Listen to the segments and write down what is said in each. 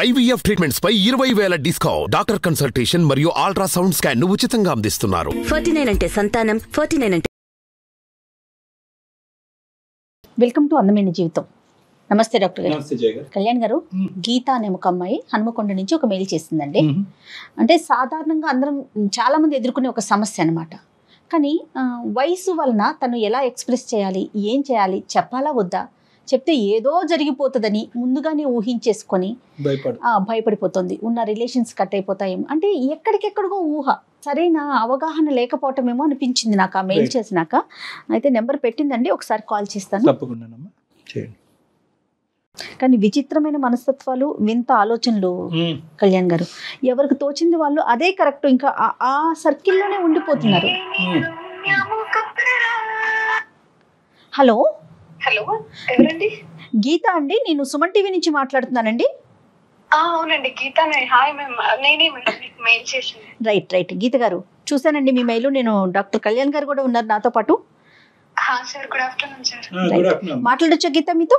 IVF treatments పై 20,000 discount. Doctor consultation మరియు ultrasound scan ను ఉచితంగా అందిస్తున్నారు. 49 అంటే సంతానం, 49 అంటే. వెల్కమ్ టు అందమైన జీవితం. నమస్తే డాక్టర్ గారు. నమస్తే జయ గారు. కళ్యాణ్ గారు, గీత అనే ఒక అమ్మాయి హనుమకొండ నుంచి ఒక మెయిల్ చేసిందండి. అంటే సాధారణంగా అందరం చాలా మంది ఎదుర్కొనే ఒక సమస్య అనమాట. కానీ వయసు వలన తను ఎలా ఎక్స్ప్రెస్ చేయాలి, ఏం చేయాలి, చెప్పాలా వద్దా, చెప్తే ఏదో జరిగిపోతుందని ముందుగానే ఊహించేసుకొని భయపడిపోతుంది. ఉన్న రిలేషన్స్ కట్ అయిపోతాయేమో, అంటే ఎక్కడికెక్కడికో ఊహ, సరైన అవగాహన లేకపోవటమేమో అనిపించింది నాకు ఆ మెయిల్ చేసినాక. అయితే నెంబర్ పెట్టిందండి, ఒకసారి కాల్ చేస్తాను. కానీ విచిత్రమైన మనస్తత్వాలు, వింత ఆలోచనలు కళ్యాణ్ గారు. ఎవరికి తోచింది వాళ్ళు అదే కరెక్ట్, ఇంకా ఆ సర్కిల్లోనే ఉండిపోతున్నారు. హలో హలో, ఎవరండి? గీత అండి, నేను సుమన్ టీవీ నుంచి మాట్లాడుతున్నానండి. అవునండి, గీత. హాయ్ మ్యామ్, నేనే మీకు మెయిల్ చేశాను. రైట్ గీత గారు, చూసానండి మీ మెయిల్. నేను డాక్టర్ కళ్యాణ్ గారు కూడా ఉన్నారు నాతో పాటు. Sir, good afternoon sir. మాట్లాడొచ్చా గీత మీతో?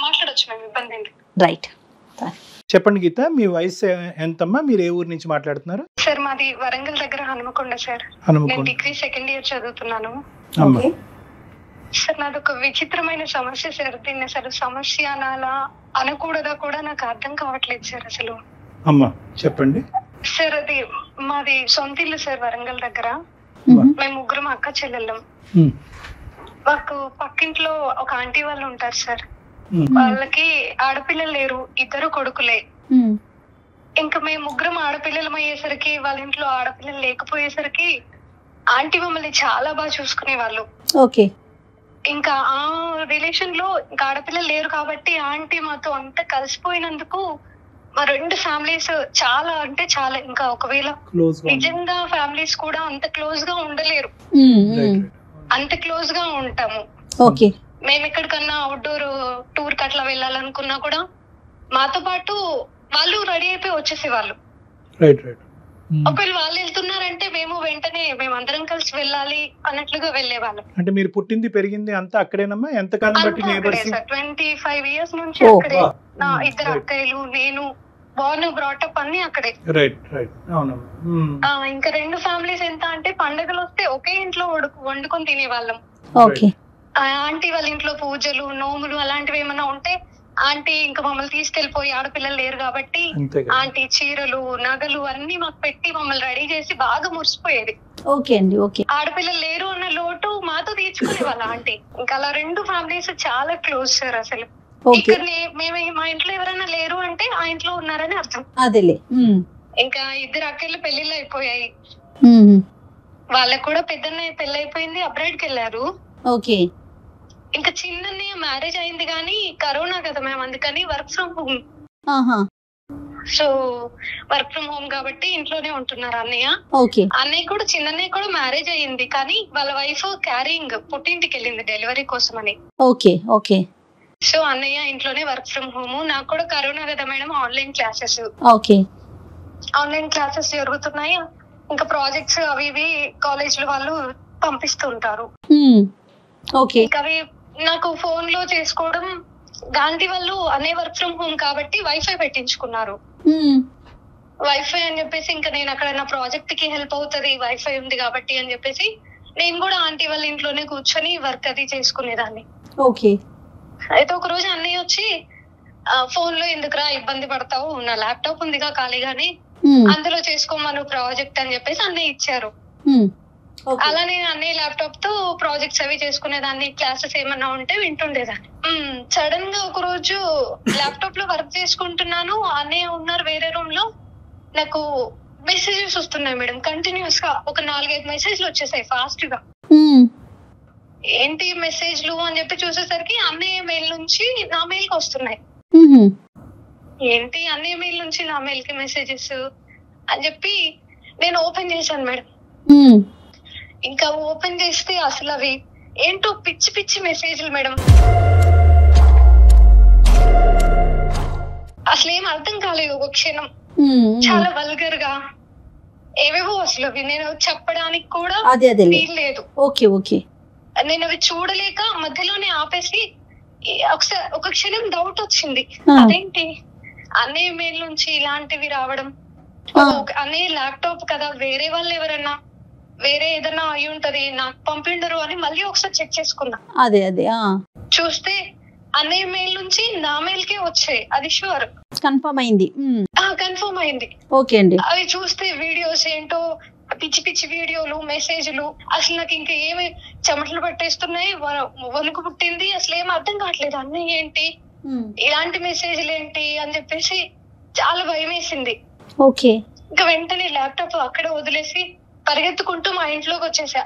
మాట్లాడొచ్చు మ్యామ్, ఇబ్బంది ఏంటి? రైట్, చెప్పండి గీత, మీ వయసు ఎంతమ్మా, మీరు ఏ ఊరు నుంచి మాట్లాడుతున్నారు? సార్, మాది వరంగల్ దగ్గర హనుమకొండ సార్. నేను డిగ్రీ సెకండ్ ఇయర్ చదువుతున్నాను. సార్, నాది ఒక విచిత్రమైన సమస్య సార్. దీన్ని అసలు సమస్య అనాలా అనకూడదా కూడా నాకు అర్థం కావట్లేదు సార్ అసలు. అమ్మా చెప్పండి సార్. అది మాది సొంత ఇల్లు సార్, వరంగల్ దగ్గర. మేము ముగ్గురం అక్క చెల్లెళ్ళం. మాకు పక్కింట్లో ఒక ఆంటీ వాళ్ళు ఉంటారు సార్. వాళ్ళకి ఆడపిల్లలు లేరు, ఇద్దరు కొడుకులే. ఇంకా మేము ముగ్గురం ఆడపిల్లలం అయ్యేసరికి, వాళ్ళ ఇంట్లో ఆడపిల్లలు లేకపోయేసరికి ఆంటీ మమ్మల్ని చాలా బాగా చూసుకునే వాళ్ళు. ఓకే. ఇంకా ఆ రిలేషన్ లో ఇంకా ఆడపిల్లలు లేరు కాబట్టి ఆంటీ మాతో అంతా కలిసిపోయినందుకు మా రెండు ఫ్యామిలీస్ చాలా అంటే చాలా, ఇంకా ఒకవేళ నిజంగా ఫ్యామిలీస్ కూడా అంత క్లోజ్ గా ఉండలేరు, అంత క్లోజ్ గా ఉంటాము. మేము ఎక్కడికన్నా అవుట్డోర్ టూర్ కి అట్లా వెళ్ళాలనుకున్నా కూడా మాతో పాటు వాళ్ళు రెడీ అయిపోయి వచ్చేసేవాళ్ళు. ఒకవేళ వాళ్ళు వెళ్తున్నారంటే మేము వెంటనే మేమందరం కలిసి వెళ్ళాలి అన్నట్లుగా వెళ్ళేవాళ్ళం. అంటే మీరు పుట్టింది పెరిగింది అంతా అక్కడేనమ్మా? ఎంత కాలం బట్టి? 25 years నుంచి అక్కడే. నా ఇద్దరు అక్కయ్యలు, నేను బోర్న్ బ్రాటప్ అన్ని అక్కడే. ఇంకా రెండు ఫ్యామిలీస్ ఎంత అంటే పండుగలు వస్తే ఒకే ఇంట్లో వండుకొని తినేవాళ్ళం. ఆంటీ వాళ్ళ ఇంట్లో పూజలు, నోములు అలాంటివి ఏమన్నా ఉంటే ఆంటీ ఇంకా మమ్మల్ని తీసుకెళ్లిపోయి, ఆడపిల్లలు లేరు కాబట్టి ఆంటీ చీరలు, నగలు అన్ని మాకు పెట్టి మమ్మల్ని రెడీ చేసి బాగా మురిసిపోయేది. ఆడపిల్లలు లేరు అన్న లోటు మాతో తీర్చుకునే వాళ్ళ ఆంటీ. ఇంకా అలా రెండు ఫ్యామిలీస్ చాలా క్లోజ్ సార్ అసలు. ఇక్కడ మేము మా ఇంట్లో ఎవరైనా లేరు అంటే ఆ ఇంట్లో ఉన్నారని అర్థం. ఇంకా ఇద్దరు అక్కలు పెళ్లిళ్ళు అయిపోయాయి. వాళ్ళకు కూడా పెద్దన్నయ్య పెళ్లి అయిపోయింది, అబ్రాడ్ కి వెళ్ళారు. ఇంకా చిన్నన్నయ్య మ్యారేజ్ అయింది కానీ కరోనా కదా మేము, అందుకని work from home. So work from home కాబట్టి ఇంట్లోనే ఉంటున్నారు అన్నయ్య. అన్నయ్య కూడా, చిన్నన్నయ్య కూడా మ్యారేజ్ అయ్యింది కానీ వాళ్ళ వైఫ్ క్యారింగ్ పుట్టింటికి వెళ్ళింది డెలివరీ కోసం అని. సో అన్నయ్య ఇంట్లోనే వర్క్ ఫ్రమ్ హోమ్. నాకు కూడా కరోనా కదా మేడం, ఆన్లైన్ క్లాసెస్ జరుగుతున్నాయి. ఇంకా ప్రాజెక్ట్స్ అవి ఇవి కాలేజ్ లో వాళ్ళు పంపిస్తుంటారు. అవి నాకు ఫోన్ లో చేసుకోవడం, గాంధీ వాళ్ళు అనే వర్క్ ఫ్రమ్ హోమ్ కాబట్టి వైఫై పెట్టించుకున్నారు. వైఫై అని చెప్పేసి ఇంకా నేను అక్కడ నా ప్రాజెక్ట్ కి హెల్ప్ అవుతుంది వైఫై ఉంది కాబట్టి అని చెప్పేసి నేను కూడా ఆంటీ వాళ్ళ ఇంట్లోనే కూర్చొని వర్క్ అది చేసుకునేదాన్ని. అయితే ఒక రోజు అన్నయ్య వచ్చి, ఫోన్ లో ఎందుకురా ఇబ్బంది పడతావు, నా ల్యాప్టాప్ ఉందిగా ఖాళీగానే, అందులో చేసుకోమను ప్రాజెక్ట్ అని చెప్పేసి అన్నయ్య ఇచ్చారు. అలా నేను అన్నయ్య ల్యాప్టాప్ తో ప్రాజెక్ట్స్ అవి చేసుకునేదాన్ని, క్లాసెస్ ఏమన్నా ఉంటే వింటుండేదాన్ని. సడన్ గా ఒక రోజు ల్యాప్టాప్ లో వర్క్ చేసుకుంటున్నాను, అన్నయ్య ఉన్నారు వేరే రూమ్ లో. నాకు మెసేజెస్ వస్తున్నాయి మేడం, కంటిన్యూస్ గా ఒక 4-5 మెసేజ్లు వచ్చేసాయి ఫాస్ట్ గా. ఏంటి మెసేజ్లు అని చెప్పి చూసేసరికి అన్నయ్య మెయిల్ నుంచి నా మెయిల్ కి వస్తున్నాయి. ఏంటి అన్నయ్య మెయిల్ నుంచి నా మెయిల్ కి మెసేజెస్ అని చెప్పి నేను ఓపెన్ చేశాను మేడం. ఇంకా ఓపెన్ చేస్తే అసలు అవి ఏంటో పిచ్చి పిచ్చి మెసేజ్లు మేడం. అసలు ఏం అర్థం కాలేదు ఒక క్షణం. చాలా వల్గర్ గా ఏవేవో అసలు అవి నేను చెప్పడానికి కూడా వీల్లేదు. నేను అవి చూడలేక మధ్యలోనే ఆపేసి ఒకసారి ఒక క్షణం డౌట్ వచ్చింది, అదేంటి అన్నయ్య మెయిల్ నుంచి ఇలాంటివి రావడం, అన్నయ్య ల్యాప్టాప్ కదా, వేరే వాళ్ళు ఎవరన్నా వేరే ఏదన్నా అయి ఉంటది, నాకు పంపిండరు అని మళ్ళీ ఒకసారి చెక్ చేసుకున్నా. అదే చూస్తే అన్నయ్య మెయిల్ నుంచి నా మెయిల్ కే వచ్చాయి, అది షూర్ కన్ఫర్మ్ అయింది. కన్ఫర్మ్ అయింది. ఓకే అండి. అవి చూస్తే వీడియోస్ ఏంటో పిచ్చి పిచ్చి వీడియోలు, మెసేజ్లు, అసలు నాకు ఇంకా ఏమి చెమటలు పట్టేస్తున్నాయి, వణుకు పుట్టింది, అసలు ఏం అర్థం కావట్లేదు. అన్నయ్య ఏంటి ఇలాంటి మెసేజ్లు ఏంటి అని చెప్పేసి చాలా భయం వేసింది. ఓకే. ఇంకా వెంటనే ల్యాప్టాప్ అక్కడే వదిలేసి పరిగెత్తుకుంటూ మా ఇంట్లోకి వచ్చేసా.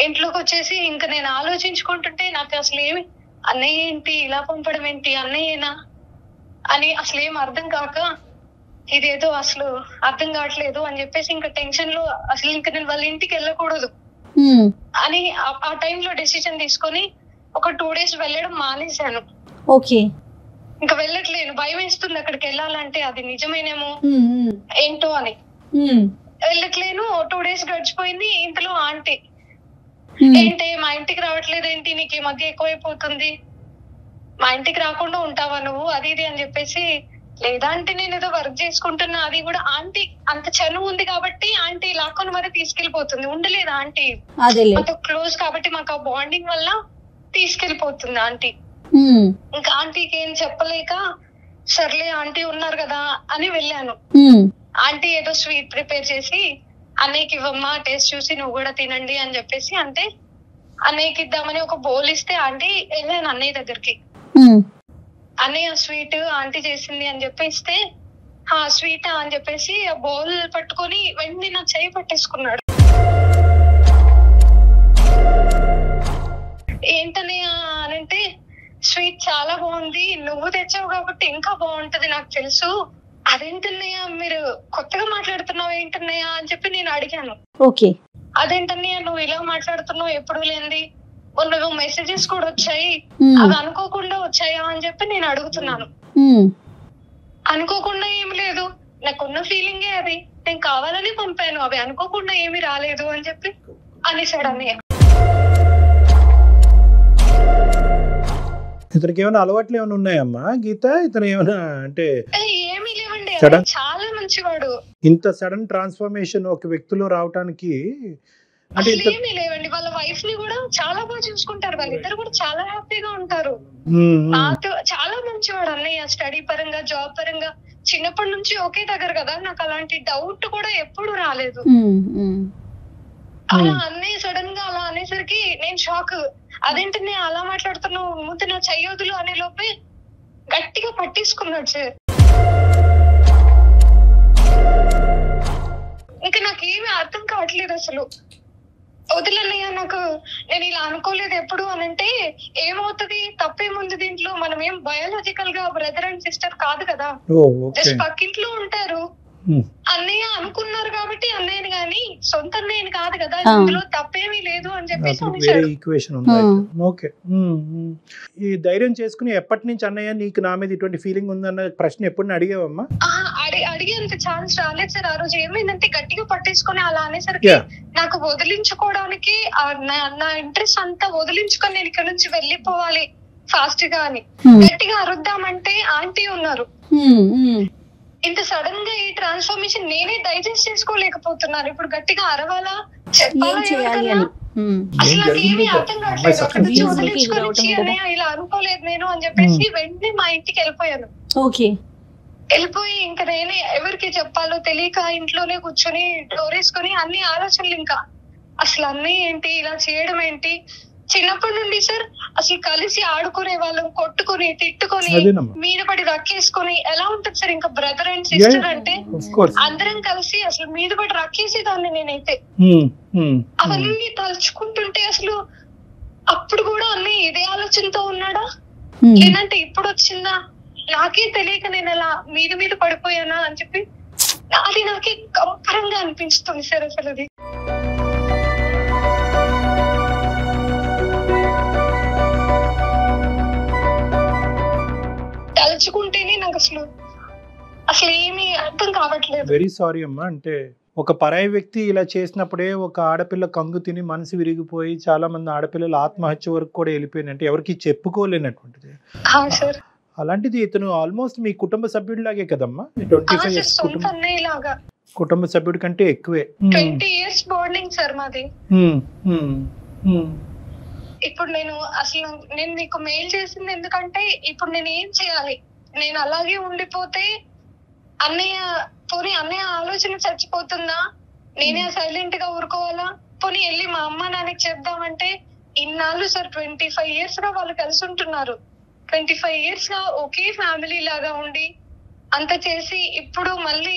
ఇంట్లోకి వచ్చేసి ఇంకా నేను ఆలోచించుకుంటుంటే నాకు అసలు ఏమి అన్నయ్య ఏంటి ఇలా పంపడం ఏంటి, అన్నయ్యేనా అని అసలు ఏం అర్థం కాక ఇదేదో అసలు అర్థం కావట్లేదు అని చెప్పేసి ఇంకా టెన్షన్ లో అసలు ఇంకా నేను వాళ్ళ ఇంటికి వెళ్ళకూడదు అని ఆ టైంలో డెసిషన్ తీసుకొని ఒక 2 days వెళ్ళడం మానేశాను. ఓకే. ఇంకా వెళ్ళట్లేను, భయం వేస్తుంది అక్కడికి వెళ్ళాలంటే, అది నిజమేనేమో ఏంటో అని వెళ్ళట్లేను. 2 days గడిచిపోయింది. ఇంతలో ఆంటీ ఏంటి మా ఇంటికి రావట్లేదు ఏంటి, నీకు ఈ మధ్య ఎక్కువైపోతుంది, మా ఇంటికి రాకుండా ఉంటావా నువ్వు, అది ఇది అని చెప్పేసి. లేదా అంటే నేను ఏదో వర్క్ చేసుకుంటున్నా, అది కూడా ఆంటీ అంత చనువు ఉంది కాబట్టి ఆంటీ లాక్కొని మరి తీసుకెళ్లిపోతుంది. ఉండలేదు ఆంటీ, మాతో క్లోజ్ కాబట్టి మాకు ఆ బాండింగ్ వల్ల తీసుకెళ్లిపోతుంది ఆంటీ. ఇంకా ఆంటీకి ఏం చెప్పలేక సర్లే ఆంటీ ఉన్నారు కదా అని వెళ్ళాను. ఆంటీ ఏదో స్వీట్ ప్రిపేర్ చేసి అన్నయ్యకి ఇవ్వమ్మా, టేస్ట్ చూసి నువ్వు కూడా తినండి అని చెప్పేసి అంటే అన్నయ్యకి ఇద్దామని ఒక బౌల్ ఇస్తే ఆంటీ వెళ్ళాను అన్నయ్య దగ్గరికి. అన్నయ్య స్వీట్ ఆంటీ చేసింది అని చెప్పి ఇస్తే స్వీట్ అని చెప్పేసి ఆ బౌల్ పట్టుకొని వెంటనే నా చెయ్యి పట్టేసుకున్నాడు. ఏంటన్నయ్య అనంటే స్వీట్ చాలా బాగుంది, నువ్వు తెచ్చావు కాబట్టి ఇంకా బాగుంటది నాకు తెలుసు, అదేంటన్నయ్య మీరు కొత్తగా మాట్లాడుతున్నావు ఏంటన్నయ్య అని చెప్పి నేను అడిగాను. ఓకే. అదేంటన్నయ్య నువ్వు ఇలా మాట్లాడుతున్నావు, ఎప్పుడు లేనిది, మొన్న మెసేజెస్ కూడా వచ్చాయి, అవి అనుకోకుండా వచ్చాయా అని చెప్పి నేను అడుగుతున్నాను. అనుకోకుండా ఏమి లేదు, నాకున్న ఫీలింగే అది, నేను కావాలని పంపాను, అవి అనుకోకుండా ఏమి రాలేదు అని చెప్పి అనేసాడు అన్నయ్య. ఇతనికి ఏమైనా అలవాట్లు ఏమైనా ఉన్నాయమ్మా గీత? ఇతను ఏమైనా అంటే ఏమీ లేవండి, చాలా మంచివాడు. ఇంత సడన్ ట్రాన్స్ఫర్మేషన్ ఒక వ్యక్తిలో రావడానికి అంటే ఏమీ లేవండి. వాళ్ళ వైఫ్ ని కూడా చాలా బాగా చూసుకుంటారు, వాళ్ళిద్దరు కూడా చాలా హ్యాపీగా ఉంటారు. నాతో చాలా మంచివాడు అన్నయ్య, స్టడీ పరంగా, జాబ్ పరంగా చిన్నప్పటి నుంచి ఒకే దగ్గర కదా, నాకు అలాంటి డౌట్ కూడా ఎప్పుడు రాలేదు. అలా అన్నయ్య సడన్ గా అలా అనేసరికి నేను షాక్. అదేంటి నేను అలా మాట్లాడుతున్నావు, ముందు నా చెయ్యొదులు అనే లోపే గట్టిగా పట్టేసుకున్నాడు సార్. ఇంకా నాకేమీ అర్థం కావట్లేదు అసలు. వదిలన్నయ్య, నాకు నేను ఇలా అనుకోలేదు ఎప్పుడు అనంటే ఏమవుతుంది, తప్పేముంది దీంట్లో, మనం ఏం బయాలజికల్ గా బ్రదర్ అండ్ సిస్టర్ కాదు కదా, జస్ట్ పక్కింట్లో ఉంటారు. అన్నయ్య అనుకున్నారు కాబట్టి అన్నయ్యని గాని సొంత అన్నయ్యని కాదు కదా, ఇందులో తప్పేమీ లేదు అని చెప్పేసి. ఓకే. ఈ ధైర్యం చేసుకుని ఎప్పటి నుంచి అన్నయ్య నీకు నా మీద ఇటువంటి ఫీలింగ్ ఉందన్న ప్రశ్న ఎప్పుడు అడిగావమ్మా? అడిగేంత ఛాన్స్ రాలేదు సార్. ఆ రోజు ఏమైందంటే గట్టిగా పట్టేసుకుని అలా అనేసరికి నాకు వదిలించుకోవడానికి నా ఇంట్రెస్ట్ అంతా వదిలించుకొని నేను ఇక్కడ నుంచి వెళ్ళిపోవాలి ఫాస్ట్ గా అని గట్టిగా అరుద్దామంటే ఆంటీ ఉన్నారు. ఇంత సడన్ గా ఈ ట్రాన్స్ఫర్మేషన్ నేనే డైజెస్ట్ చేసుకోలేకపోతున్నాను. ఇప్పుడు గట్టిగా అరవాలా, చెప్పాలా, అసలు నాకు ఏమీ అర్థం కావట్లేదు. అక్కడ నుంచి వదిలించుకొని ఇలా అనుకోలేదు నేను అని చెప్పేసి వెంటనే మా ఇంటికి వెళ్ళిపోయాను. వెళ్ళిపోయి ఇంకా నేనే ఎవరికి చెప్పాలో తెలియక ఇంట్లోనే కూర్చొని డోర్ వేసుకొని అన్ని ఆలోచనలు, ఇంకా అసలు అన్నీ ఏంటి, ఇలా చేయడం ఏంటి. చిన్నప్పటి నుండి సార్ అసలు కలిసి ఆడుకునే వాళ్ళం, కొట్టుకుని తిట్టుకొని మీద పడి రక్కేసుకొని ఎలా ఉంటుంది సార్, ఇంకా బ్రదర్ అండ్ సిస్టర్ అంటే అందరం కలిసి అసలు మీద పడి రక్కేసేదాన్ని నేనైతే. అవన్నీ తలుచుకుంటుంటే అసలు అప్పుడు కూడా అన్నీ ఇదే ఆలోచనతో ఉన్నాడా, లేదంటే ఇప్పుడు వచ్చిందా నాకే తెలియక నేను అలా మీద మీద పడిపోయానా అని చెప్పి అది నాకే కంపరంగా అనిపిస్తుంది సార్. అసలు అది తలుచుకుంటేనే నాకు అసలు ఏమీ అర్థం కావట్లేదు. వెరీ సారీ అమ్మా. అంటే ఒక పరాయి వ్యక్తి ఇలా చేసినప్పుడే ఒక ఆడపిల్ల కంగు తిని మనసు విరిగిపోయి చాలా మంది ఆడపిల్లలు ఆత్మహత్య వరకు కూడా వెళ్ళిపోయినట్టు ఎవరికి చెప్పుకోలేనటువంటిది. అలాంటిది ఇతను ఆల్మోస్ట్ మీ కుటుంబ సభ్యుడిలాగే కదమ్మా, 25 years సొంత అన్నయ్య లాగా, కుటుంబ సభ్యుడి కంటే ఎక్కువే. 20 years బాండింగ్ సార్ మాది. ఇప్పుడు నేను అసలు నేను నీకు మెయిల్ చేసింది ఎందుకంటే ఇప్పుడు నేను ఏం చేయాలి, నేను అలాగే ఉండిపోతే అన్నయ్య ఆలోచన చచ్చిపోతుందా, నేనే సైలెంట్ గా ఊరుకోవాలా, పోనీ వెళ్ళి మా అమ్మ నాన్నకి చెప్దామంటే ఇన్నాళ్ళు సార్ 25 years గా వాళ్ళు కలిసి ఉంటున్నారు, 25 years గా ఒకే ఫ్యామిలీ లాగా ఉండి అంత చేసి ఇప్పుడు మళ్ళీ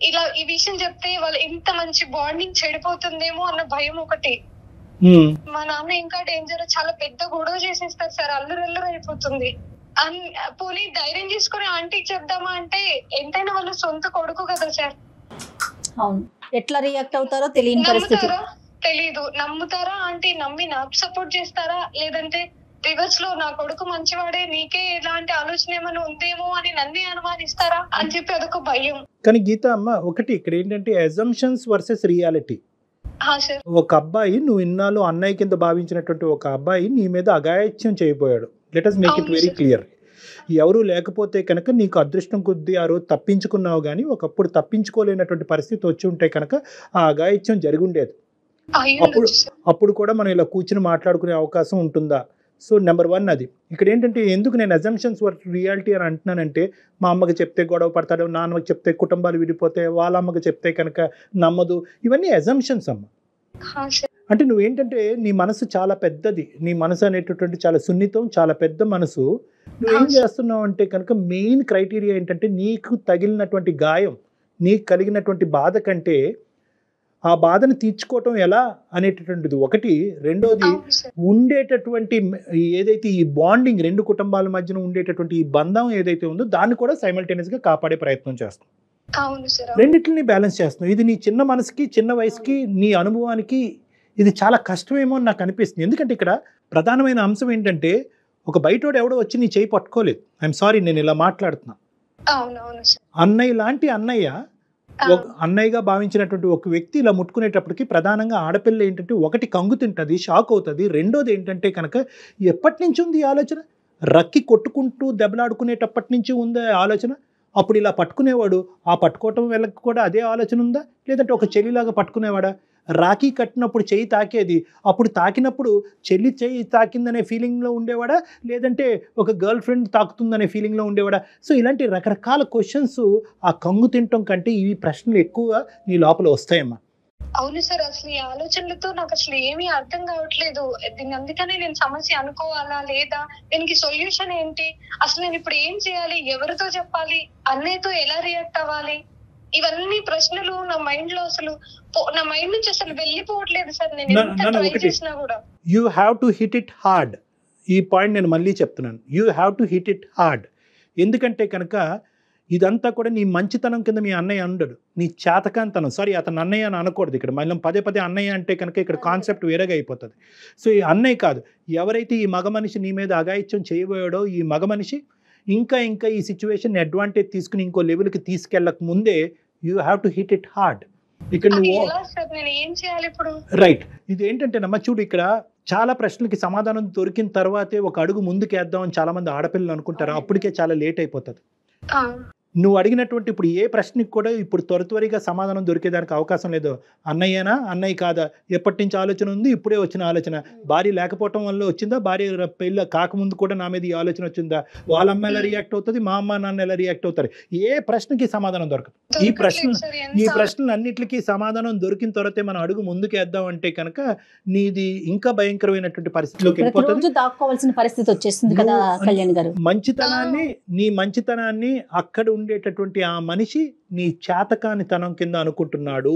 ఇలా ఈ విషయం చెప్తే వాళ్ళు ఇంత మంచి బాండింగ్ చెడిపోతుందేమో అన్న భయం ఒకటి. మా నాన్న ఇంకా డేంజర్, చాలా పెద్ద గొడవ చేసేస్తారు సార్, అల్లురల్లురు అయిపోతుంది. పోనీ ధైర్యం చేసుకుని ఆంటీకి చెప్దామా అంటే ఎంతైనా వాళ్ళు సొంత కొడుకు కదా సార్. అవును, ఎట్లా రియాక్ట్ అవుతారో తెలియని పరిస్థితి. తెలీదు, నమ్ముతారా ఆంటీ, నమ్మి నాకు సపోర్ట్ చేస్తారా, లేదంటే రివర్స్ లో నా కొడుకు మంచివాడే నీకే ఇలాంటి ఆలోచన ఏమైనా ఉందేమో అని నన్నే అనుమానిస్తారా అని చెప్పి అదొక భయం. కానీ గీత అమ్మ ఒకటి ఇక్కడ ఏంటంటే అజంప్షన్స్ వర్సెస్ రియాలిటీ. ఒక అబ్బాయి, నువ్వు ఇన్నాళ్ళు అన్నయ్య కింద భావించినటువంటి ఒక అబ్బాయి నీ మీద అఘాయిత్యం చేయబోయాడు. Let us make it very clear. ఎవరు లేకపోతే కనుక నీకు అదృష్టం కొద్దీ ఆ రోజు తప్పించుకున్నావు, కానీ ఒకప్పుడు తప్పించుకోలేనటువంటి పరిస్థితి వచ్చి ఉంటే కనుక ఆ అఘాయిత్యం జరిగి ఉండేది. అప్పుడు కూడా మనం ఇలా కూర్చుని మాట్లాడుకునే అవకాశం ఉంటుందా? సో నెంబర్ 1 అది. ఇక్కడ ఏంటంటే ఎందుకు నేను అజంప్షన్స్ వర్సెస్ రియాలిటీ అని అంటున్నానంటే, మా అమ్మకి చెప్తే గొడవ పడతాడు, నాన్నకి చెప్తే కుటుంబాలు విడిపోతే, వాళ్ళ అమ్మకి చెప్తే కనుక నమ్మదు, ఇవన్నీ అజంప్షన్స్ అమ్మ. అంటే నువ్వేంటంటే నీ మనసు చాలా పెద్దది, నీ మనసు అనేటటువంటి చాలా సున్నితం, చాలా పెద్ద మనసు. నువ్వేం చేస్తున్నావు అంటే కనుక మెయిన్ క్రైటీరియా ఏంటంటే నీకు తగిలినటువంటి గాయం, నీకు కలిగినటువంటి బాధ కంటే ఆ బాధను తీర్చుకోవటం ఎలా అనేటటువంటిది ఒకటి. రెండోది ఉండేటటువంటి ఏదైతే ఈ బాండింగ్, రెండు కుటుంబాల మధ్యన ఉండేటటువంటి ఈ బంధం ఏదైతే ఉందో దాన్ని కూడా సైమల్టేనియస్ గా కాపాడే ప్రయత్నం చేస్తాం. రెండింటిని బ్యాలెన్స్ చేస్తున్నాం. ఇది నీ చిన్న మనసుకి, చిన్న వయసుకి, నీ అనుభవానికి ఇది చాలా కష్టమేమో అని నాకు అనిపిస్తుంది. ఎందుకంటే ఇక్కడ ప్రధానమైన అంశం ఏంటంటే ఒక బయటోడు ఎవడో వచ్చి నీ చేయి పట్టుకోలేదు. ఐఎమ్ సారీ, నేను ఇలా మాట్లాడుతున్నా. అన్నయ్య లాంటి అన్నయ్యగా భావించినటువంటి ఒక వ్యక్తి ఇలా ముట్టుకునేటప్పటికి ప్రధానంగా ఆడపిల్ల ఏంటంటే ఒకటి కంగు తింటుంది, షాక్ అవుతుంది. రెండోది ఏంటంటే కనుక ఎప్పటి నుంచి ఉంది ఆలోచన, రక్కి కొట్టుకుంటూ దెబ్బలాడుకునేటప్పటి నుంచి ఉంది ఆలోచన. అప్పుడు ఇలా పట్టుకునేవాడు, ఆ పట్టుకోవటం వెళ్ళక కూడా అదే ఆలోచన ఉందా, లేదంటే ఒక చెల్లిలాగా పట్టుకునేవాడా? రాఖీ కట్టినప్పుడు చెయ్యి తాకేది, అప్పుడు తాకినప్పుడు చెల్లి చెయ్యి తాకిందనే ఫీలింగ్లో ఉండేవాడా, లేదంటే ఒక గర్ల్ ఫ్రెండ్ తాకుతుందనే ఫీలింగ్లో ఉండేవాడా? సో ఇలాంటి రకరకాల క్వశ్చన్స్ ఆ కంగు తినటం కంటే ఈ ప్రశ్నలు ఎక్కువ నీ లోపల వస్తాయమ్మా. అవును సార్, అసలు ఈ ఆలోచనలతో నాకు అసలు ఏమీ అర్థం కావట్లేదు. దీన్ని అందుకనే నేను సమస్య అనుకోవాలా లేదా, దీనికి సొల్యూషన్ ఏంటి, అసలు నేను ఇప్పుడు ఏం చేయాలి, ఎవరితో చెప్పాలి, అన్నయ్యతో ఎలా రియాక్ట్ అవ్వాలి, ఇవన్నీ ప్రశ్నలు నా మైండ్ లో అసలు నా మైండ్ నుంచి అసలు వెళ్ళిపోవట్లేదు సార్. నేను ఎంత ట్రై చేసినా కూడా. You have to hit it hard. ఈ పాయింట్ నేను మళ్ళీ చెప్తున్నాను, you have to hit it hard. ఎందుకంటే కనుక ఇదంతా కూడా నీ మంచితనం కింద మీ అన్నయ్య ఉండడు, నీ చేతకాంతనం. సారీ, అతను అన్నయ్య అని అనకూడదు ఇక్కడ. మళ్ళీ పదే పదే అన్నయ్య అంటే కనుక ఇక్కడ కాన్సెప్ట్ వేరేగా అయిపోతుంది. సో ఈ అన్నయ్య కాదు, ఎవరైతే ఈ మగ మనిషి నీ మీద అఘాయిత్యం చేయబోయాడో ఈ మగ మనిషి ఇంకా ఈ సిచ్యువేషన్ అడ్వాంటేజ్ తీసుకుని ఇంకో లెవెల్కి తీసుకెళ్ళక ముందే you have to hit it hard. ఇక్కడ నువ్వు రైట్. ఇది ఏంటంటేనమ్మా చూడు, ఇక్కడ చాలా ప్రశ్నలకి సమాధానం దొరికిన తర్వాతే ఒక అడుగు ముందుకేద్దామని చాలా మంది ఆడపిల్లలు అనుకుంటారు, అప్పటికే చాలా లేట్ అయిపోతుంది. నువ్వు అడిగినటువంటి ఇప్పుడు ఏ ప్రశ్నకి కూడా ఇప్పుడు త్వరగా సమాధానం దొరికేదానికి అవకాశం లేదు. అన్నయ్యనా, అన్నయ్య కాదా, ఎప్పటి నుంచి ఆలోచన ఉంది, ఇప్పుడే వచ్చిన ఆలోచన, భార్య లేకపోవటం వల్ల వచ్చిందా, భార్య పెళ్ళ కాకముందు కూడా నా మీద ఈ ఆలోచన వచ్చిందా, వాళ్ళ అమ్మ ఎలా రియాక్ట్ అవుతుంది, మా అమ్మ నాన్న ఎలా రియాక్ట్ అవుతారు, ఏ ప్రశ్నకి సమాధానం దొరకదు. ఈ ప్రశ్నలు అన్నిటికీ సమాధానం దొరికిన తర్వాతే మనం అడుగు ముందుకేద్దాం అంటే కనుక నీది ఇంకా భయంకరమైనటువంటి పరిస్థితిలోకి వెళ్ళిపోతుంది. దాక్కోవాల్సిన పరిస్థితి వచ్చేస్తుంది కదా కళ్యాణ్ గారు. నీ మంచితనాన్ని అక్కడ ఉండేటటువంటి ఆ మనిషి నీ చేతకాని తనం కింద అనుకుంటున్నాడు.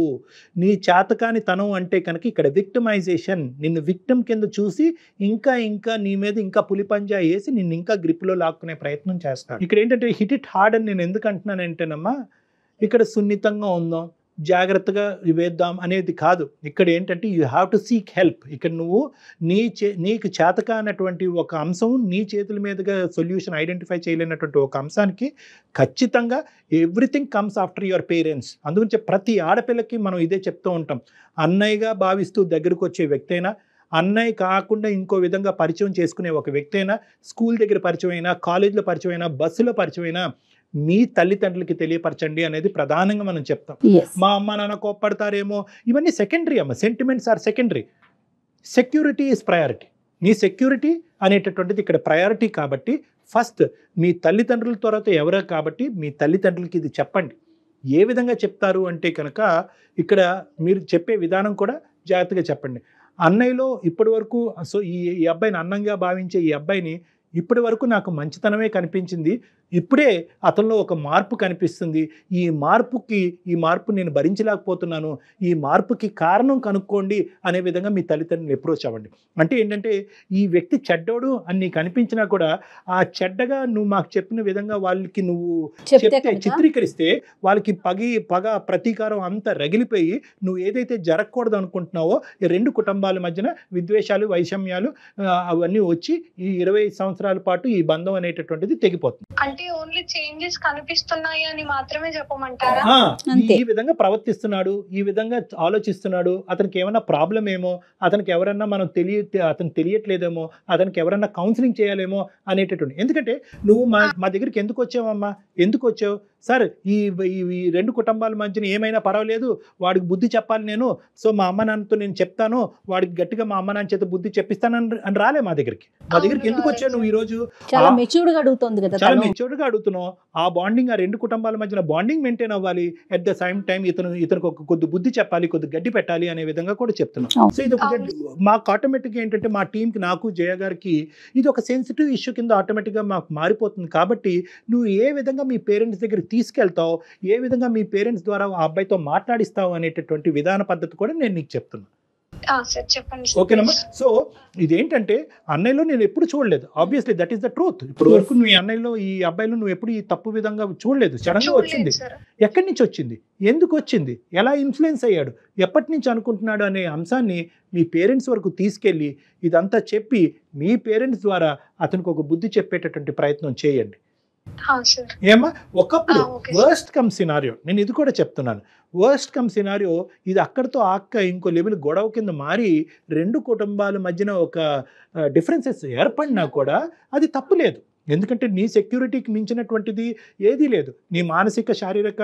నీ చేతకాని తనం అంటే కనుక ఇక్కడ విక్టిమైజేషన్, నిన్ను విక్టిమ్ కింద చూసి ఇంకా నీ మీద ఇంకా పులిపంజా వేసి నిన్ను ఇంకా గ్రిప్లో లాక్కునే ప్రయత్నం చేస్తాడు. ఇక్కడ ఏంటంటే హిట్ ఇట్ హార్డ్ అని నేను ఎందుకు అంటున్నానంటేనమ్మా, ఇక్కడ సున్నితంగా ఉందాం, జాగ్రత్తగా వేద్దాం అనేది కాదు. ఇక్కడ ఏంటంటే you have to seek help. ఇక్కడ నువ్వు నీకు చేతకానటువంటి ఒక అంశం, నీ చేతుల మీదుగా సొల్యూషన్ ఐడెంటిఫై చేయలేనటువంటి ఒక అంశానికి ఖచ్చితంగా everything comes after your parents. అందుగురించి ప్రతి ఆడపిల్లకి మనం ఇదే చెప్తూ ఉంటాం, అన్నయ్యగా భావిస్తూ దగ్గరకు వచ్చే వ్యక్తి అయినా, అన్నయ్య కాకుండా ఇంకో విధంగా పరిచయం చేసుకునే ఒక వ్యక్తి అయినా, స్కూల్ దగ్గర పరిచయం అయినా, కాలేజీలో పరిచయం అయినా, బస్సులో పరిచయం అయినా, మీ తల్లిదండ్రులకి తెలియపరచండి అనేది ప్రధానంగా మనం చెప్తాం. మా అమ్మ నాన్న కోప్పడతారేమో, ఇవన్నీ సెకండరీ అమ్మ. Sentiments are secondary. Security is priority. మీ సెక్యూరిటీ అనేటటువంటిది ఇక్కడ ప్రయారిటీ. కాబట్టి ఫస్ట్ మీ తల్లిదండ్రుల తర్వాత ఎవరో కాబట్టి మీ తల్లిదండ్రులకి ఇది చెప్పండి. ఏ విధంగా చెప్తారు అంటే కనుక ఇక్కడ మీరు చెప్పే విధానం కూడా జాగ్రత్తగా చెప్పండి. అన్నయ్యలో ఇప్పటి వరకు సో ఈ అబ్బాయిని అన్నంగా భావించే ఈ అబ్బాయిని ఇప్పటి వరకు నాకు మంచితనమే కనిపించింది, ఇప్పుడే అతనిలో ఒక మార్పు కనిపిస్తుంది, ఈ మార్పు నేను భరించలేకపోతున్నాను, ఈ మార్పుకి కారణం కనుక్కోండి అనే విధంగా మీ తల్లిదండ్రులను అప్రోచ్ అవ్వండి. అంటే ఏంటంటే ఈ వ్యక్తి చెడ్డోడు అని నీకు అనిపించినా కూడా ఆ చెడ్డగా నువ్వు మాకు చెప్పిన విధంగా వాళ్ళకి నువ్వు చెప్తే చిత్రీకరిస్తే వాళ్ళకి పగ ప్రతీకారం అంతా రగిలిపోయి నువ్వు ఏదైతే జరగకూడదు అనుకుంటున్నావో ఈ రెండు కుటుంబాల మధ్యన విద్వేషాలు, వైషమ్యాలు అవన్నీ వచ్చి ఈ 25 సంవత్సరాల పాటు ఈ బంధం అనేటటువంటిది తెగిపోతుంది. అంటే ఓన్లీ చేంజెస్ కనిపిస్తున్నాయి అని మాత్రమే చెప్పమంటారా? ఈ విధంగా ప్రవర్తిస్తున్నాడు, ఈ విధంగా ఆలోచిస్తున్నాడు, అతనికి ఏమైనా ప్రాబ్లం ఏమో, అతనికి ఎవరన్నా అతను తెలియట్లేదేమో, అతనికి ఎవరన్నా కౌన్సిలింగ్ చేయాలేమో అనేటటువంటి. ఎందుకంటే నువ్వు మా దగ్గరికి ఎందుకు వచ్చావమ్మా, ఎందుకు వచ్చావు సార్, ఈ రెండు కుటుంబాల మధ్యన ఏమైనా పర్వాలేదు, వాడికి బుద్ధి చెప్పాలి నేను, సో మా అమ్మ నాన్నతో నేను చెప్తాను, వాడికి గట్టిగా మా అమ్మ నాన్న చేత బుద్ధి చెప్పిస్తాను అని రాలే మా దగ్గరికి ఎందుకు వచ్చావు నువ్వు? ఈ రోజు చాలా మెచ్యూర్డ్ గా అడుగుతుంది కదా, చాలా మెచ్యూర్డ్ గా అడుగుతున్నావు. ఆ బాండింగ్, ఆ రెండు కుటుంబాల మధ్యన బాండింగ్ మెయింటైన్ అవ్వాలి. అట్ ద సేమ్ టైం ఇతనికి ఒక కొద్ది బుద్ధి చెప్పాలి, కొద్ది గడ్డి పెట్టాలి అనే విధంగా కూడా చెప్తున్నాం. సో ఇది ఒక మాకు ఆటోమేటిక్గా ఏంటంటే మా టీంకి, నాకు జయ గారికి ఇది ఒక సెన్సిటివ్ ఇష్యూ కింద ఆటోమేటిక్గా మాకు మారిపోతుంది. కాబట్టి నువ్వు ఏ విధంగా మీ పేరెంట్స్ దగ్గర తీసుకెళ్తావు, ఏ విధంగా మీ పేరెంట్స్ ద్వారా ఆ అబ్బాయితో మాట్లాడిస్తావు అనేటటువంటి విధాన పద్ధతి కూడా నేను నీకు చెప్తున్నా. ఓకేనమ్మా? సో ఇదేంటంటే అన్నయ్యలో నేను ఎప్పుడు చూడలేదు. Obviously that is the truth. ఇప్పుడు వరకు నువ్వు అన్నయ్యలో, ఈ అబ్బాయిలో నువ్వు ఎప్పుడు ఈ తప్పు విధంగా చూడలేదు. సడన్ గా వచ్చింది. ఎక్కడి నుంచి వచ్చింది, ఎందుకు వచ్చింది, ఎలా ఇన్ఫ్లుయెన్స్ అయ్యాడు, ఎప్పటి నుంచి అనుకుంటున్నాడు అనే అంశాన్ని మీ పేరెంట్స్ వరకు తీసుకెళ్ళి ఇదంతా చెప్పి మీ పేరెంట్స్ ద్వారా అతనికి ఒక బుద్ధి చెప్పేటటువంటి ప్రయత్నం చేయండి. ఏమా ఒకప్పుడు వర్స్ట్ కమ్ సినారియో, నేను ఇది కూడా చెప్తున్నాను, వర్స్ట్ కమ్ సినారియో ఇది అక్కడితో ఇంకో లెవెల్ గొడవ కింద మారి రెండు కుటుంబాల మధ్యన ఒక డిఫరెన్సెస్ ఏర్పడినా కూడా అది తప్పు లేదు. ఎందుకంటే నీ సెక్యూరిటీకి మించినటువంటిది ఏదీ లేదు, నీ మానసిక శారీరక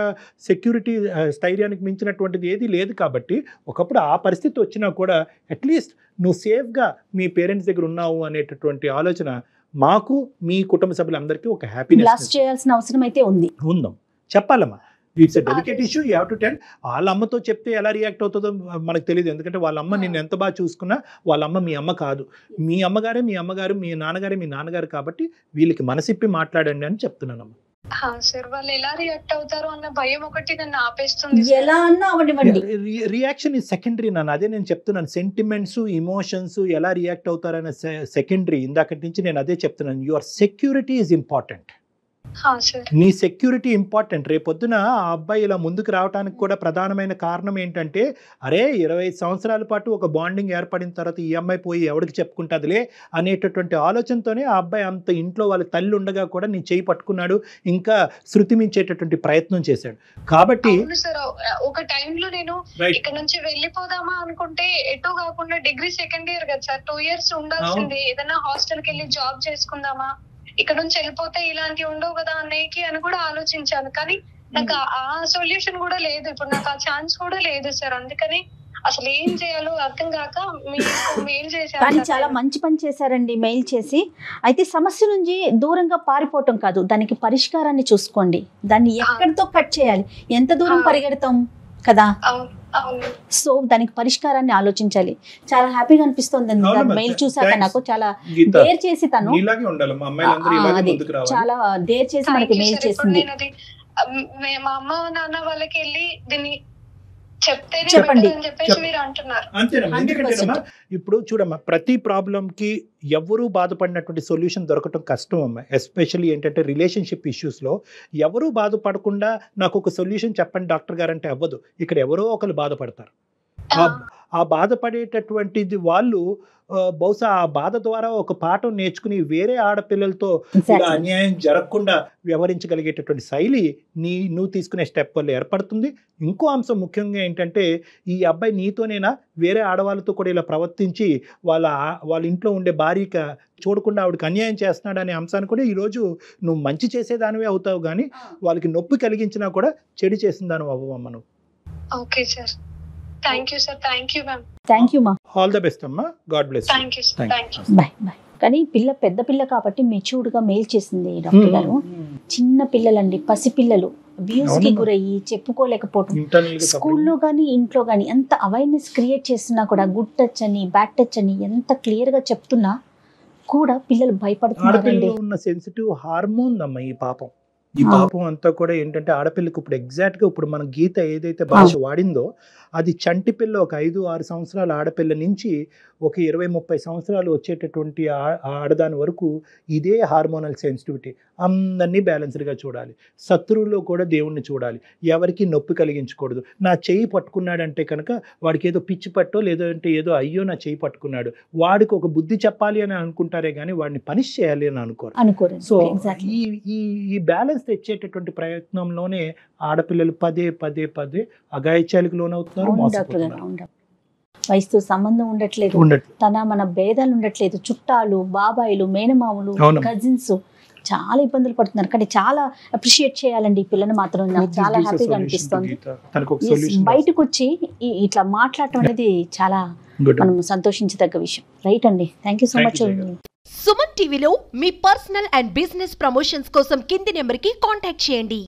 సెక్యూరిటీ స్థైర్యానికి మించినటువంటిది ఏదీ లేదు. కాబట్టి ఒకప్పుడు ఆ పరిస్థితి వచ్చినా కూడా అట్లీస్ట్ నువ్వు సేఫ్గా మీ పేరెంట్స్ దగ్గర ఉన్నావు అనేటటువంటి ఆలోచన మాకు, మీ కుటుంబ సభ్యులందరికీ ఒక హ్యాపీనెస్ చేయాల్సిన అవసరం అయితే ఉందాం. చెప్పాలమ్మా. It's a delicate issue, you have to tell. వాళ్ళ అమ్మతో చెప్తే ఎలా రియాక్ట్ అవుతుందో మనకు తెలియదు. ఎందుకంటే వాళ్ళ అమ్మ నిన్ను ఎంత బాగా చూసుకున్నా వాళ్ళ అమ్మ మీ అమ్మ కాదు. మీ అమ్మగారే మీ అమ్మగారు, మీ నాన్నగారే మీ నాన్నగారు. కాబట్టి వీళ్ళకి మనసిప్పి మాట్లాడండి అని చెప్తున్నానమ్మా. వాళ్ళు ఎలా రియాక్ట్ అవుతారు అన్న భయం ఒకటి నన్ను ఆపేస్తుంది. ఎలా అన్నా అవనివ్వండి, రియాక్షన్ ఈ సెకండరీ. నన్ను అదే నేను చెప్తున్నాను, సెంటిమెంట్స్, ఇమోషన్స్ ఎలా రియాక్ట్ అవుతారనే సెకండరీ. ఇందాకటి నుంచి నేను అదే చెప్తున్నాను. Your security is important. నీ సెక్యూరిటీ ఇంపార్టెంట్. రేపొద్దున ఆ అబ్బాయి ఇలా ముందుకు రావడానికి కూడా ప్రధానమైన కారణం ఏంటంటే, అరే 25 సంవత్సరాల పాటు ఒక బాండింగ్ ఏర్పడిన తర్వాత ఈ అమ్మాయి పోయి ఎవరికి చెప్పుకుంటుందిలే అనేటటువంటి ఆలోచనతోనే ఆ అబ్బాయి అంత ఇంట్లో వాళ్ళ తల్లి ఉండగా కూడా నీ చేయి పట్టుకున్నాడు, ఇంకా శృతి మించేటటువంటి ప్రయత్నం చేశాడు. కాబట్టి ఒక టైంలో నేను ఇక్కడ నుంచి వెళ్ళిపోదామా అనుకుంటే ఎటు కాకుండా డిగ్రీ సెకండ్ ఇయర్ కదా సార్, 2 years ఉండాల్సింది, ఏదైనా హాస్టల్కి వెళ్ళి జాబ్ చేసుకుందామా, ఇక్కడ నుంచి వెళ్ళిపోతే ఇలాంటివి ఉండవు కదా అన్నయ్యకి అని కూడా ఆలోచించాను. కానీ నాకు ఆ సొల్యూషన్ కూడా లేదు, ఇప్పుడు నాకు ఆ ఛాన్స్ కూడా లేదు సార్. అందుకని అసలు ఏం చేయాలో అర్థం కాక మీకు మెయిల్ చేశాను. కానీ చాలా మంచి పని చేశారండి మెయిల్ చేసి. అయితే సమస్య నుంచి దూరంగా పారిపోవటం కాదు, దానికి పరిష్కారాన్ని చూసుకోండి. దాన్ని ఎక్కడితో కట్ చేయాలి, ఎంత దూరం పరిగెడతాం కదా, సో దానికి పరిష్కారాన్ని ఆలోచించాలి. చాలా హ్యాపీగా అనిపిస్తుంది మెయిల్ చూసాక. నాకు చాలా డేర్ చేసి తను చాలా డేర్ చేసి మనకి మెయిల్ చేసింది. మా అమ్మ నాన్న వాళ్ళకి వెళ్ళి దీన్ని చెప్పండి ఇప్పుడు చూడమ్మా, ప్రతి ప్రాబ్లంకి ఎవరు బాధపడినటువంటి సొల్యూషన్ దొరకటం కష్టం అమ్మా. ఎస్పెషల్లీ ఏంటంటే రిలేషన్షిప్ ఇష్యూస్లో ఎవరు బాధపడకుండా నాకు ఒక సొల్యూషన్ చెప్పండి డాక్టర్ గారు అంటే అవ్వదు. ఇక్కడ ఎవరో ఒకరు బాధపడతారు. ఆ బాధపడేటటువంటిది వాళ్ళు బహుశా ఆ బాధ ద్వారా ఒక పాఠం నేర్చుకుని వేరే ఆడపిల్లలతో ఇలా అన్యాయం జరగకుండా వ్యవహరించగలిగేటటువంటి శైలి నువ్వు తీసుకునే స్టెప్ వల్ల ఏర్పడుతుంది. ఇంకో అంశం ముఖ్యంగా ఏంటంటే, ఈ అబ్బాయి నీతోనేనా వేరే ఆడవాళ్ళతో కూడా ఇలా ప్రవర్తించి వాళ్ళ ఇంట్లో ఉండే భార్యకి చూడకుండా ఆవిడకి అన్యాయం చేస్తున్నాడు అనే అంశాన్ని కూడా ఈరోజు నువ్వు మంచి చేసేదానివే అవుతావు, కానీ వాళ్ళకి నొప్పి కలిగించినా కూడా చెడు చేసిన దాని అవ్వమ్మ నువ్వు. Okay sir, thank you sir, thank you ma'am. Thank you మా. ఆల్ ద బెస్ట్ అమ్మా, God bless. Thank you sir, thank you. Bye bye. కానీ పిల్ల పెద్ద పిల్ల కాబట్టి మెచ్యూర్డ్ గా మెయిల్ చేసింది డాక్టర్ గారు. చిన్న పిల్లలండి, పసిపిల్లలు అబ్యూస్ కి గురయ్యి చెప్పుకోలేకపోవడం, స్కూల్లో కానీ ఇంట్లో కానీ ఎంత అవేర్నెస్ క్రియేట్ చేస్తున్నా కూడా గుడ్ టచ్ అని బ్యాడ్ టచ్ అని ఎంత క్లియర్ గా చెప్తున్నా కూడా పిల్లలు భయపడుతున్నారండి. ఉన్న సెన్సిటివ్ హార్మోన్ అమ్మ ఈ పాపం. ఈ పాపం అంతా కూడా ఏంటంటే ఆడపిల్లకి ఇప్పుడు ఎగ్జాక్ట్ గా ఇప్పుడు మన గీత ఏదైతే భాష వాడిందో అది చంటి పిల్ల ఒక 5-6 సంవత్సరాల ఆడపిల్ల నుంచి ఒక 20-30 సంవత్సరాలు వచ్చేటటువంటి ఆడదాని వరకు ఇదే హార్మోనల్ సెన్సిటివిటీ. అందరినీ బ్యాలెన్స్డ్గా చూడాలి, శత్రువుల్లో కూడా దేవుణ్ణి చూడాలి, ఎవరికి నొప్పి కలిగించకూడదు. నా చెయ్యి పట్టుకున్నాడంటే కనుక వాడికి ఏదో పిచ్చి పట్టో లేదంటే ఏదో అయ్యో నా చెయ్యి పట్టుకున్నాడు వాడికి ఒక బుద్ధి చెప్పాలి అని అనుకుంటారే కానీ వాడిని పనిష్ చేయాలి అని అనుకోరు. సో ఈ బ్యాలెన్స్ తెచ్చేటటువంటి ప్రయత్నంలోనే ఆడపిల్లలు పదే పదే పదే అఘాయిత్యాలకు లోనవుతున్నారు. వయసుతో సంబంధం ఉండట్లేదు, మన భేదాలు ఉండట్లేదు, చుట్టాలు, బాబాయిలు, మేనమాములు, కజిన్స్ చాలా ఇబ్బందులు పడుతున్నారు. కానీ చాలా అప్రిషియేట్ చేయాలండి ఈ పిల్లని మాత్రం. నాకు చాలా హ్యాపీగా అనిపిస్తుంది. బయటకు వచ్చి ఇట్లా మాట్లాడటం అనేది చాలా మనం సంతోషించదగ్గ విషయం. రైట్ అండి, thank you so much. Suman టీవీలో మీ పర్సనల్ అండ్ బిజినెస్ ప్రమోషన్స్ కోసం కింది నెంబర్కి కాంటాక్ట్ చేయండి.